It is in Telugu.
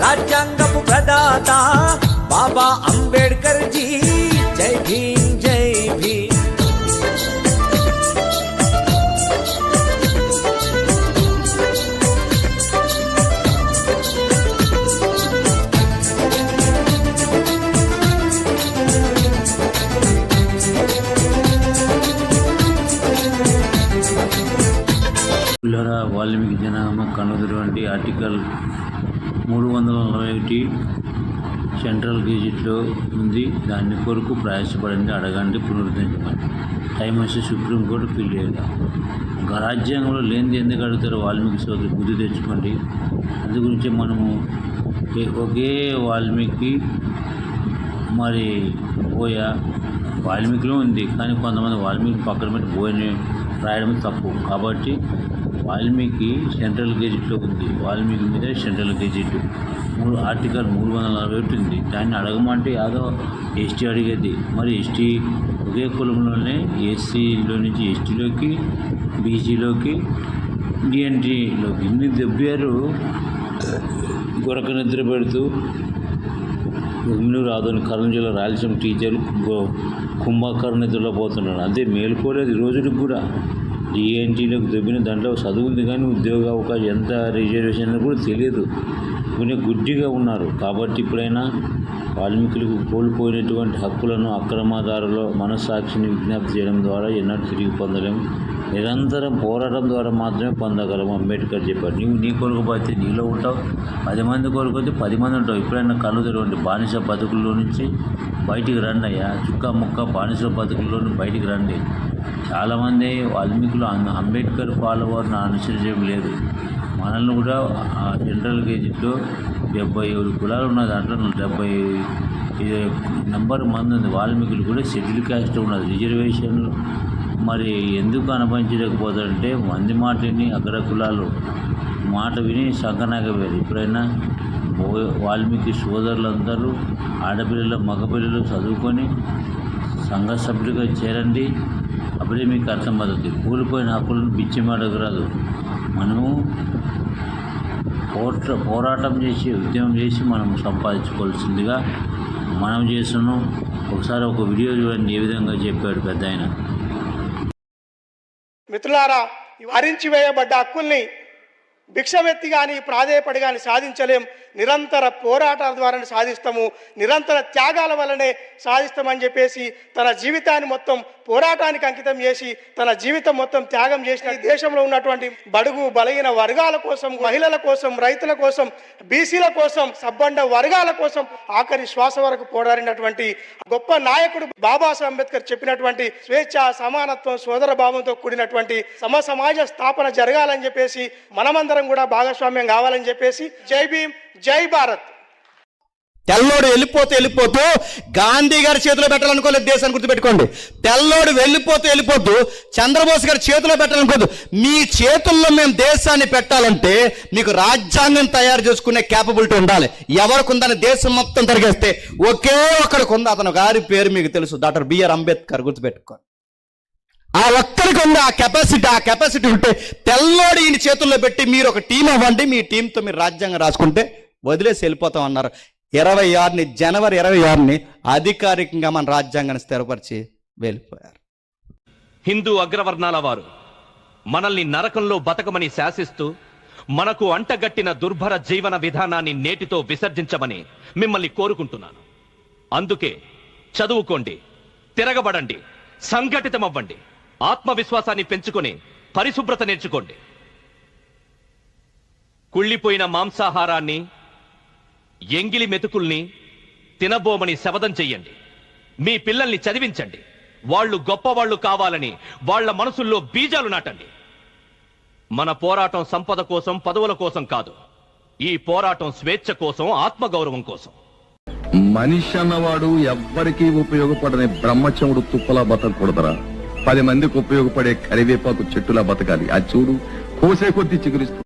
రాజ్యాంగపు ప్రదాత బాబా అంబేడ్కర్ జీ జై భీమ్ జై భీమ్. వాల్మీకి జనాభా కనుగొన్నటువంటి ఆర్టికల్ 341 సెంట్రల్ గెజిట్లో ఉంది. దాని కొరకు ప్రయాసపడింది, అడగండి, పునరుద్ధరించమని. టైం వస్తే సుప్రీంకోర్టు ఫీల్ చేయాలి. రాజ్యాంగంలో లేనిది ఎందుకు అడుగుతారో వాల్మీకి సోదరు బుద్ధి తెచ్చుకోండి. అందు గురించి మనము ఒకే వాల్మీకి మరి బోయ వాల్మీకిలో ఉంది, కానీ కొంతమంది వాల్మీకి పక్కన పెట్టి బోయని రాయడం తప్పు. కాబట్టి వాల్మీకి సెంట్రల్ గెజిట్లో ఉంది, వాల్మీకి మీద సెంట్రల్ గెజిట్ ఆర్టికల్ 341 ఉంది. దాన్ని అడగమంటే యాదవ్ ఎస్టీ అడిగేది. మరి ఎస్టీ ఒకే కులంలోనే ఎస్సీలో నుంచి ఎస్టీలోకి, బీసీలోకి, డిఎన్టీలోకి ఇన్ని దెబ్బారు. గొరక నిద్ర పెడుతూ రాదని కర్నూలు జిల్లా రాయలసీమ టీచర్ కుంభకర్ణ నిద్రలో పోతున్నాడు. అంతే, మేలుకోలేదు ఈ రోజుకి కూడా. డిఎన్టీలోకి దొబ్బిన దాంట్లో చదువు ఉంది, కానీ ఉద్యోగ అవకాశం ఎంత రిజర్వేషన్ కూడా తెలియదు. కొన్ని గుడ్డిగా ఉన్నారు. కాబట్టి ఇప్పుడైనా వాల్మీకులకు కోల్పోయినటువంటి హక్కులను అక్రమదారుల మనస్సాక్షిని విజ్ఞప్తి చేయడం ద్వారా ఎన్నడూ తిరిగి పొందలేము. నిరంతరం పోరాటం ద్వారా మాత్రమే పొందగలము. అంబేద్కర్ చెప్పారు, నీవు నీ కొరకు పోతే నీలో ఉంటావు, 10 మంది కొరకు అయితే 10 మంది ఉంటావు. ఎప్పుడైనా కళ్ళు తెరవండి. బానిస బతుకుల్లో నుంచి బయటికి రండి అయ్యా. చుక్క ముక్క బానిస బతుకుల్లో బయటికి రండి. చాలామంది వాల్మీకులు అంబేద్కర్ ఫాలోవర్ని అనుసరించడం లేదు. మనల్ని కూడా జనరల్ గెజిట్లో 77 కులాలు ఉన్న దాంట్లో 70 నెంబర్ మంది ఉంది. వాల్మీకులు కూడా షెడ్యూల్ క్యాస్ట్ ఉన్నది. రిజర్వేషన్లు మరి ఎందుకు అనుభవించలేకపోతారంటే మంది మాట విని అగ్ర కులాలు మాట విని సంకనాకపోయారు. ఇప్పుడైనా వాల్మీకి సోదరులందరూ ఆడపిల్లలు మగపిల్లలు చదువుకొని సంఘ సభ్యులుగా చేరండి. అప్పుడే మీకు అర్థమవుతుంది. కూలిపోయిన హక్కులను బిచ్చిమాడగరాదు. మనము పోరాటం చేసి ఉద్యమం చేసి మనం సంపాదించుకోవాల్సిందిగా మనం చేస్తున్నాం. ఒకసారి ఒక వీడియో చూడండి, ఏ విధంగా చెప్పాడు పెద్ద ఆయన. మిత్రులారా, హరించి వేయబడ్డ హక్కుల్ని భిక్షమెత్తి కానీ ప్రాధేయపడి కానీ సాధించలేం. నిరంతర పోరాటాల ద్వారానే సాధిస్తాము, నిరంతర త్యాగాల వల్లనే సాధిస్తామని చెప్పేసి తన జీవితాన్ని మొత్తం పోరాటానికి అంకితం చేసి తన జీవితం మొత్తం త్యాగం చేసిన ఈ దేశంలో ఉన్నటువంటి బడుగు బలహీన వర్గాల కోసం, మహిళల కోసం, రైతుల కోసం, బీసీల కోసం, సబ్బండ వర్గాల కోసం ఆఖరి శ్వాస వరకు పోరాడినటువంటి గొప్ప నాయకుడు బాబాసాహెబ్ అంబేద్కర్ చెప్పినటువంటి స్వేచ్ఛ, సమానత్వం, సోదర భావంతో కూడినటువంటి సమాజ స్థాపన జరగాలని చెప్పేసి మనమందరం కూడా భాగస్వామ్యం కావాలని చెప్పేసి జై భీమ్, జై భారత్. తెల్లోడు వెళ్ళిపోతూ గాంధీ గారి చేతిలో పెట్టాలనుకోలేదు. దేశాన్ని గుర్తుపెట్టుకోండి. తెల్లోడు వెళ్ళిపోతూ చంద్రబోస్ గారి చేతిలో పెట్టాలనుకోదు. మీ చేతుల్లో మేము దేశాన్ని పెట్టాలంటే మీకు రాజ్యాంగం తయారు చేసుకునే క్యాపబిలిటీ ఉండాలి. ఎవరికి ఉందని దేశం మొత్తం తిరిగేస్తే ఒకే ఒక్కడికి ఉంది. అతను గారి పేరు మీకు తెలుసు, డాక్టర్ బిఆర్ అంబేద్కర్. గుర్తుపెట్టుకోండి. ఆ ఒక్కరికి ఉంది ఆ కెపాసిటీ ఉంటే తెల్లోడు ఈయన చేతుల్లో పెట్టి మీరు ఒక టీం అవ్వండి, మీ టీంతో మీరు రాజ్యాంగం రాసుకుంటే వదిలేసి వెళ్ళిపోతాం అన్నారు. జనవరి 26 అధికారికంగా మన రాజ్యాంగాన్ని స్థిరపరిచి వెళ్ళిపోయారు. హిందూ అగ్రవర్ణాల వారు మనల్ని నరకంలో బతకమని శాసిస్తూ మనకు అంటగట్టిన దుర్భర జీవన విధానాన్ని నేటితో విసర్జించమని మిమ్మల్ని కోరుకుంటున్నాను. అందుకే చదువుకోండి, తిరగబడండి, సంఘటితమవ్వండి, ఆత్మవిశ్వాసాన్ని పెంచుకొని పరిశుభ్రత నేర్చుకోండి. కుళ్ళిపోయిన మాంసాహారాన్ని, ఎంగిలి మెతుకుల్ని తినబోమని శపథం చెయ్యండి. మీ పిల్లల్ని చదివించండి. వాళ్ళు గొప్పవాళ్లు కావాలని వాళ్ళ మనసుల్లో బీజాలు నాటండి. మన పోరాటం సంపద కోసం, పదవుల కోసం కాదు. ఈ పోరాటం స్వేచ్ఛ కోసం, ఆత్మగౌరవం కోసం. మనిషి అన్నవాడు ఎవ్వరికీ ఉపయోగపడని బ్రహ్మచముడు తుప్పలా బతకూడదరా. 10 మందికి ఉపయోగపడే కరివేపాకు చెట్టులా బతకాలి. అది చూడు, కోసే కొద్దీ చిగురిస్తూ